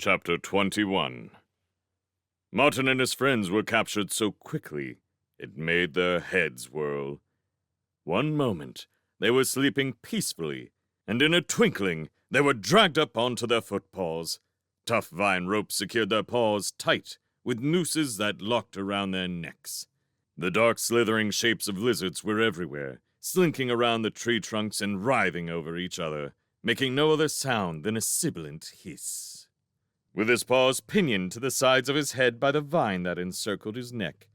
Chapter 21. Martin and his friends were captured so quickly, it made their heads whirl. One moment, they were sleeping peacefully, and in a twinkling, they were dragged up onto their footpaws. Tough vine ropes secured their paws tight, with nooses that locked around their necks. The dark slithering shapes of lizards were everywhere, slinking around the tree trunks and writhing over each other, making no other sound than a sibilant hiss. With his paws pinioned to the sides of his head by the vine that encircled his neck,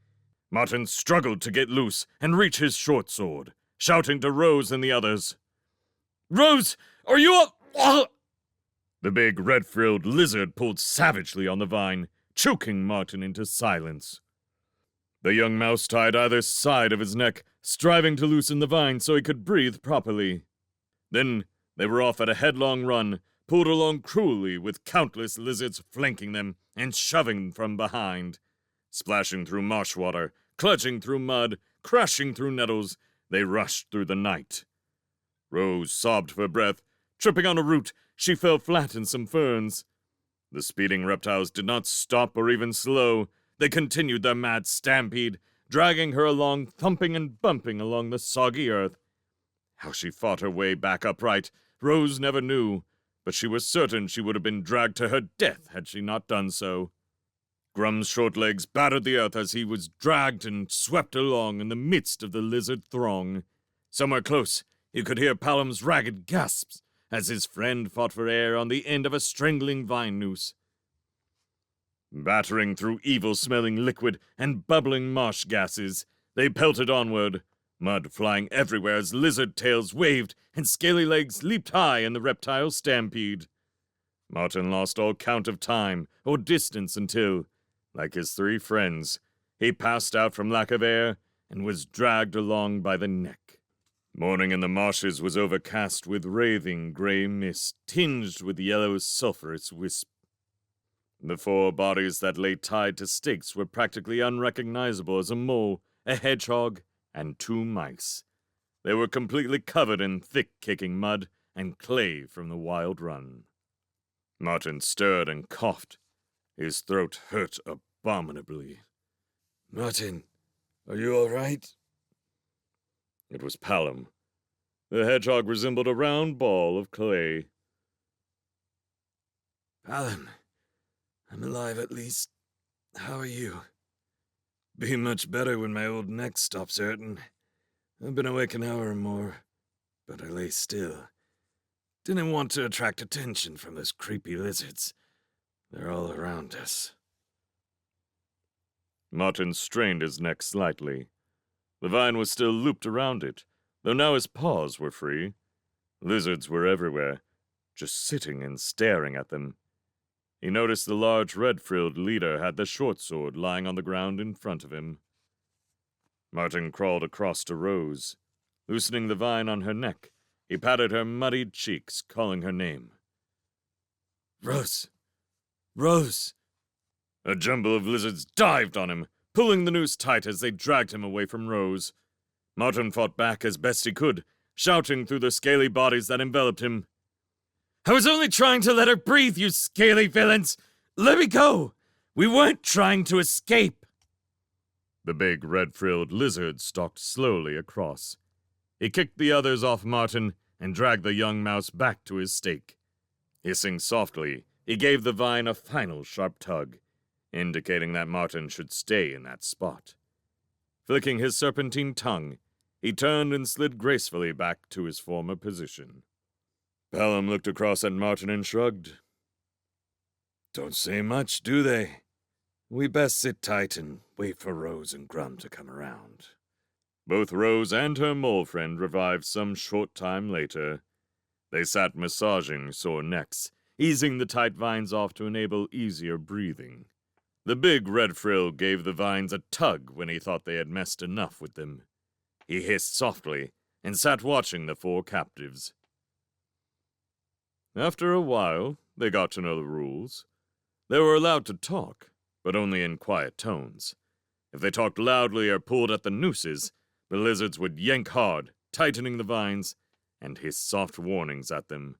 Martin struggled to get loose and reach his short sword, shouting to Rose and the others, "Rose, are you up?" The big red-frilled lizard pulled savagely on the vine, choking Martin into silence. The young mouse tied either side of his neck, striving to loosen the vine so he could breathe properly. Then they were off at a headlong run, pulled along cruelly with countless lizards flanking them and shoving from behind. Splashing through marsh water, clutching through mud, crashing through nettles, they rushed through the night. Rose sobbed for breath. Tripping on a root, she fell flat in some ferns. The speeding reptiles did not stop or even slow. They continued their mad stampede, dragging her along, thumping and bumping along the soggy earth. How she fought her way back upright, Rose never knew, but she was certain she would have been dragged to her death had she not done so. Grum's short legs battered the earth as he was dragged and swept along in the midst of the lizard throng. Somewhere close, you could hear Palom's ragged gasps as his friend fought for air on the end of a strangling vine noose. Battering through evil-smelling liquid and bubbling marsh gases, they pelted onward, mud flying everywhere as lizard tails waved and scaly legs leaped high in the reptile stampede. Martin lost all count of time or distance until, like his three friends, he passed out from lack of air and was dragged along by the neck. Morning in the marshes was overcast with wraithing gray mist tinged with yellow sulphurous wisp. The four bodies that lay tied to stakes were practically unrecognizable as a mole, a hedgehog, and two mice. They were completely covered in thick-kicking mud and clay from the wild run. Martin stirred and coughed. His throat hurt abominably. "Martin, are you all right?" It was Palom. The hedgehog resembled a round ball of clay. "Palom, I'm alive at least. How are you?" "Be much better when my old neck stops hurting. I've been awake an hour or more, but I lay still. Didn't want to attract attention from those creepy lizards. They're all around us." Martin strained his neck slightly. The vine was still looped around it, though now his paws were free. Lizards were everywhere, just sitting and staring at them. He noticed the large red-frilled leader had the short sword lying on the ground in front of him. Martin crawled across to Rose. Loosening the vine on her neck, he patted her muddied cheeks, calling her name. "Rose! Rose!" A jumble of lizards dived on him, pulling the noose tight as they dragged him away from Rose. Martin fought back as best he could, shouting through the scaly bodies that enveloped him. "I was only trying to let her breathe, you scaly villains! Let me go! We weren't trying to escape!" The big red-frilled lizard stalked slowly across. He kicked the others off Martin and dragged the young mouse back to his stake. Hissing softly, he gave the vine a final sharp tug, indicating that Martin should stay in that spot. Flicking his serpentine tongue, he turned and slid gracefully back to his former position. Palom looked across at Martin and shrugged. "Don't say much, do they? We best sit tight and wait for Rose and Grum to come around." Both Rose and her mole friend revived some short time later. They sat massaging sore necks, easing the tight vines off to enable easier breathing. The big red frill gave the vines a tug when he thought they had messed enough with them. He hissed softly and sat watching the four captives. After a while, they got to know the rules. They were allowed to talk, but only in quiet tones. If they talked loudly or pulled at the nooses, the lizards would yank hard, tightening the vines, and hiss soft warnings at them.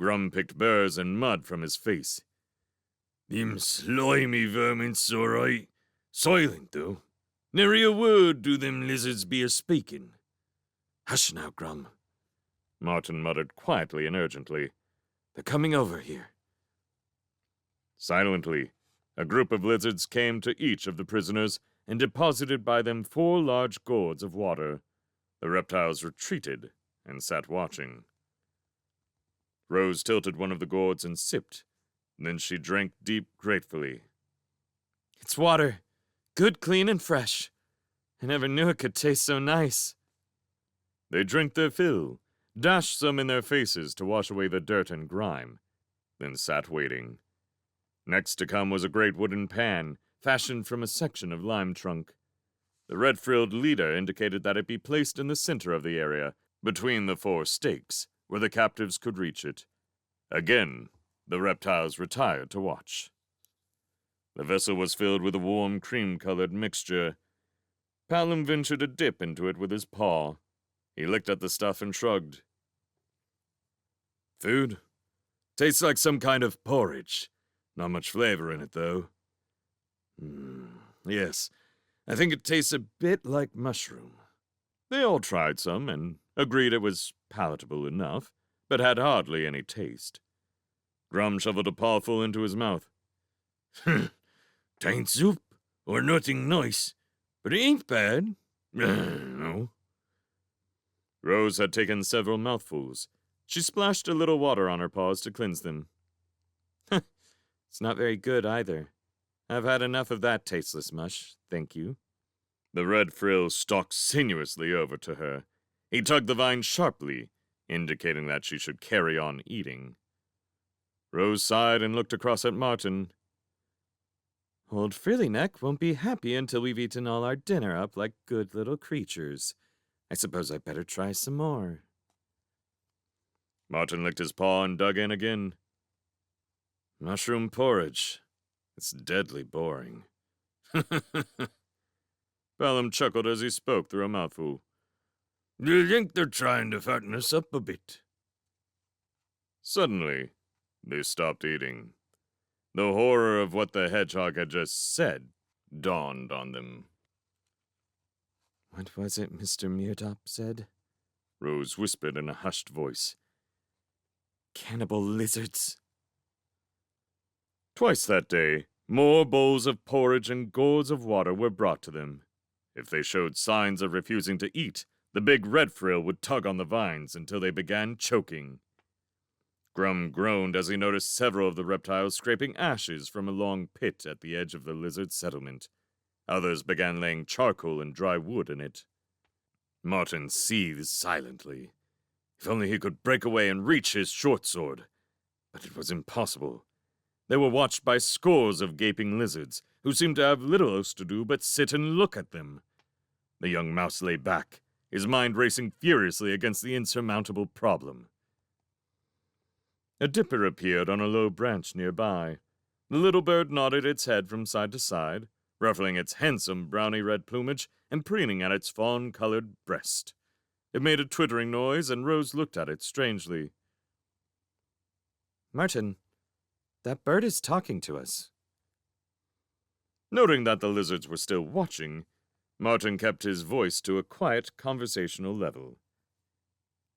Grum picked burrs and mud from his face. "Them slimy vermin's all right. Silent, though. Nary a word do them lizards be a-speaking." "Hush now, Grum," Martin muttered quietly and urgently. "They're coming over here." Silently, a group of lizards came to each of the prisoners and deposited by them 4 large gourds of water. The reptiles retreated and sat watching. Rose tilted one of the gourds and sipped. Then she drank deep gratefully. "It's water. Good, clean, and fresh. I never knew it could taste so nice." They drank their fill, dashed some in their faces to wash away the dirt and grime, then sat waiting. Next to come was a great wooden pan, fashioned from a section of lime trunk. The red-frilled leader indicated that it be placed in the center of the area, between the 4 stakes, where the captives could reach it. Again, the reptiles retired to watch. The vessel was filled with a warm, cream-colored mixture. Palom ventured a dip into it with his paw. He licked at the stuff and shrugged. "Food? Tastes like some kind of porridge. Not much flavor in it, though. Yes, I think it tastes a bit like mushroom." They all tried some and agreed it was palatable enough, but had hardly any taste. Grum shoveled a pawful into his mouth. "'Tain't soup, or nothing nice, but it ain't bad. No." Rose had taken several mouthfuls. She splashed a little water on her paws to cleanse them. "It's not very good, either. I've had enough of that tasteless mush, thank you." The red frill stalked sinuously over to her. He tugged the vine sharply, indicating that she should carry on eating. Rose sighed and looked across at Martin. "Old Frillyneck won't be happy until we've eaten all our dinner up like good little creatures. I suppose I'd better try some more." Martin licked his paw and dug in again. "Mushroom porridge. It's deadly boring." Palom chuckled as he spoke through a mouthful. "Do you think they're trying to fatten us up a bit?" Suddenly, they stopped eating. The horror of what the hedgehog had just said dawned on them. "What was it Mr. Meardop said?" Rose whispered in a hushed voice. "Cannibal lizards." Twice that day, more bowls of porridge and gourds of water were brought to them. If they showed signs of refusing to eat, the big red frill would tug on the vines until they began choking. Grum groaned as he noticed several of the reptiles scraping ashes from a long pit at the edge of the lizard settlement. Others began laying charcoal and dry wood in it. Martin seethed silently. If only he could break away and reach his short sword. But it was impossible. They were watched by scores of gaping lizards, who seemed to have little else to do but sit and look at them. The young mouse lay back, his mind racing furiously against the insurmountable problem. A dipper appeared on a low branch nearby. The little bird nodded its head from side to side, ruffling its handsome browny-red plumage and preening at its fawn-colored breast. It made a twittering noise, and Rose looked at it strangely. "Martin, that bird is talking to us." Noting that the lizards were still watching, Martin kept his voice to a quiet, conversational level.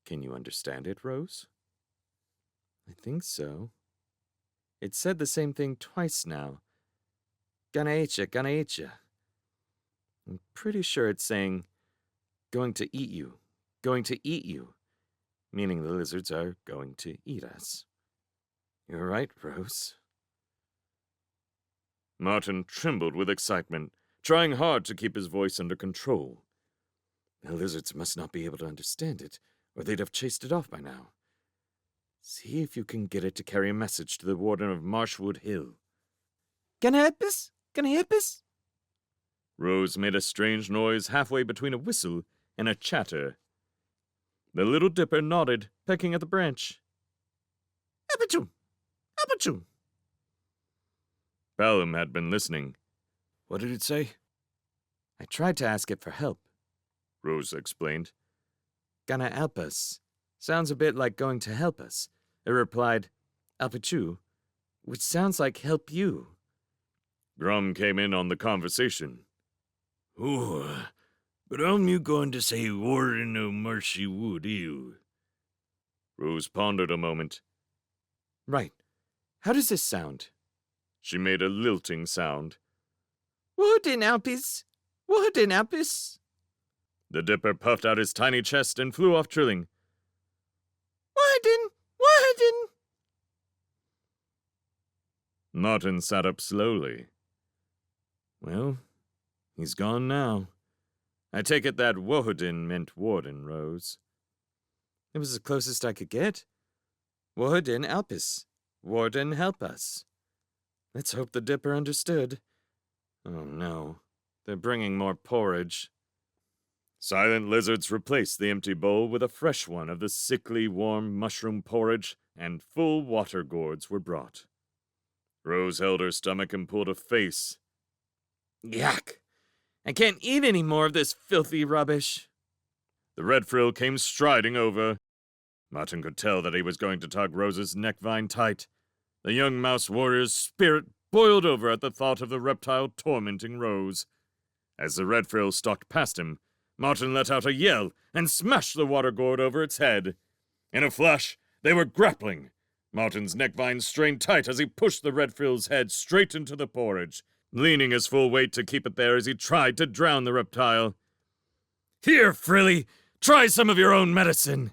"Can you understand it, Rose?" "I think so. It said the same thing twice now. Gonna eat ya, gonna eat ya. I'm pretty sure it's saying, going to eat you, meaning the lizards are going to eat us. You're right, Rose." Martin trembled with excitement, trying hard to keep his voice under control. The lizards must not be able to understand it, or they'd have chased it off by now. See if you can get it to carry a message to the warden of Marshwood Hill. "Gonna help us? Gonna help us?" Rose made a strange noise halfway between a whistle and a chatter. The little dipper nodded, pecking at the branch. "Apachoo! Apachoo!" Palom had been listening. "What did it say?" "I tried to ask it for help," Rose explained. "Gonna help us. Sounds a bit like going to help us, It replied, Alpachu, which sounds like help you. Grum came in on the conversation. Oh, but I'm you going to say Warden o' Marshy Wood, you? Rose pondered a moment. Right. How does this sound? She made a lilting sound. Warden Alpis! Warden Alpis! The Dipper puffed out his tiny chest and flew off trilling. Warden! Warden! Martin sat up slowly. Well, he's gone now. I take it that Wohodin meant warden, Rose. It was the closest I could get. Wohodin Alpis. Warden help us. Let's hope the Dipper understood. Oh no, they're bringing more porridge. Silent lizards replaced the empty bowl with a fresh one of the sickly, warm mushroom porridge, and full water gourds were brought. Rose held her stomach and pulled a face. Yuck! I can't eat any more of this filthy rubbish. The red frill came striding over. Martin could tell that he was going to tug Rose's neckvine tight. The young mouse warrior's spirit boiled over at the thought of the reptile tormenting Rose. As the red frill stalked past him, Martin let out a yell and smashed the water gourd over its head. In a flash, they were grappling. Martin's neckvine strained tight as he pushed the red frill's head straight into the porridge, leaning his full weight to keep it there as he tried to drown the reptile. Here, Frilly, try some of your own medicine.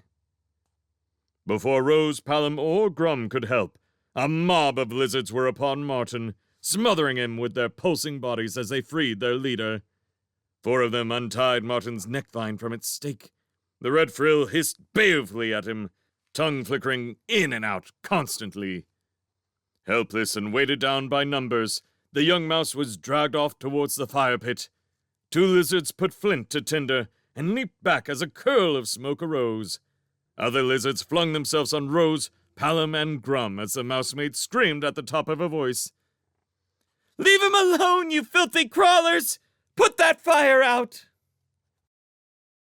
Before Rose, Palom, or Grum could help, a mob of lizards were upon Martin, smothering him with their pulsing bodies as they freed their leader. 4 of them untied Martin's neckvine from its stake. The red frill hissed balefully at him, tongue flickering in and out constantly. Helpless and weighted down by numbers, the young mouse was dragged off towards the fire pit. 2 lizards put flint to tinder and leaped back as a curl of smoke arose. Other lizards flung themselves on Rose, Palom, and Grum as the mousemaid screamed at the top of her voice. Leave him alone, you filthy crawlers! Put that fire out!